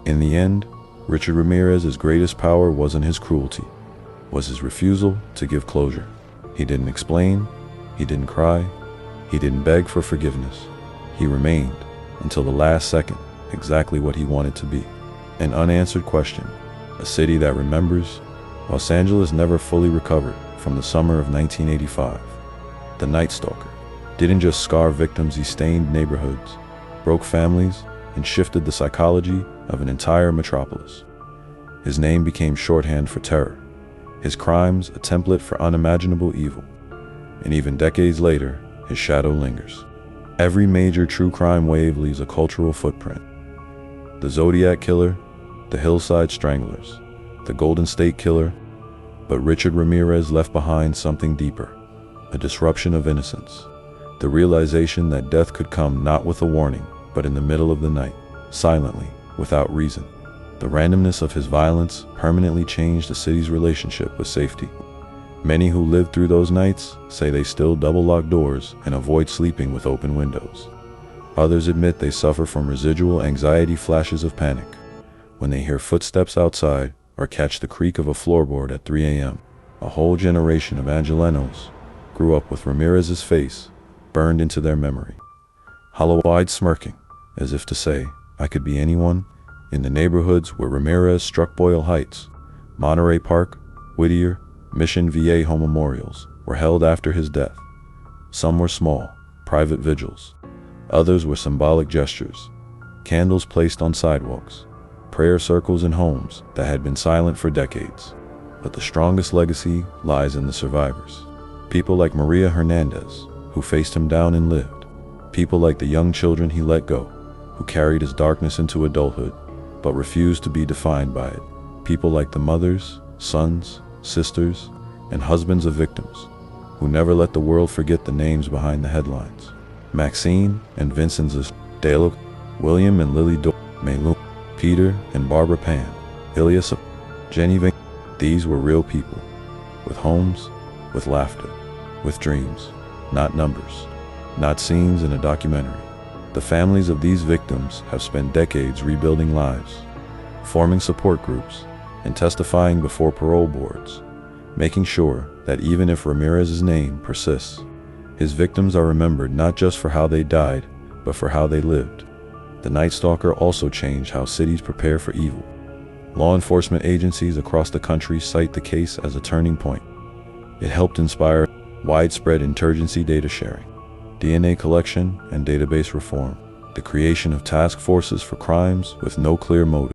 In the end, Richard Ramirez's greatest power wasn't his cruelty, was his refusal to give closure. He didn't explain, he didn't cry, he didn't beg for forgiveness. He remained, until the last second, exactly what he wanted to be. An unanswered question, a city that remembers. Los Angeles never fully recovered from the summer of 1985. The Night Stalker didn't just scar victims, he stained neighborhoods, broke families, and shifted the psychology of an entire metropolis. His name became shorthand for terror, his crimes a template for unimaginable evil. And even decades later, his shadow lingers. Every major true crime wave leaves a cultural footprint. The Zodiac Killer, the Hillside Stranglers, the Golden State Killer, but Richard Ramirez left behind something deeper, a disruption of innocence, the realization that death could come not with a warning, but in the middle of the night, silently, without reason. The randomness of his violence permanently changed the city's relationship with safety. Many who lived through those nights say they still double-lock doors and avoid sleeping with open windows. Others admit they suffer from residual anxiety flashes of panic when they hear footsteps outside or catch the creak of a floorboard at 3 a.m. A whole generation of Angelenos grew up with Ramirez's face burned into their memory, hollow-eyed smirking, as if to say, I could be anyone. In the neighborhoods where Ramirez struck Boyle Heights, Monterey Park, Whittier, Mission Viejo memorials were held after his death. Some were small, private vigils. Others were symbolic gestures, candles placed on sidewalks, prayer circles in homes that had been silent for decades. But the strongest legacy lies in the survivors. People like Maria Hernandez, who faced him down and lived. People like the young children he let go, who carried his darkness into adulthood, but refused to be defined by it. People like the mothers, sons, sisters, and husbands of victims, who never let the world forget the names behind the headlines. Maxine and Vincenzo Delo, William and Lily Melu, Peter and Barbara Pan, Ilias, Jenny Ving. These were real people, with homes, with laughter, with dreams, not numbers, not scenes in a documentary. The families of these victims have spent decades rebuilding lives, forming support groups, and testifying before parole boards, making sure that even if Ramirez's name persists, his victims are remembered not just for how they died, but for how they lived. The Night Stalker also changed how cities prepare for evil. Law enforcement agencies across the country cite the case as a turning point. It helped inspire widespread insurgency data sharing, DNA collection and database reform, the creation of task forces for crimes with no clear motive.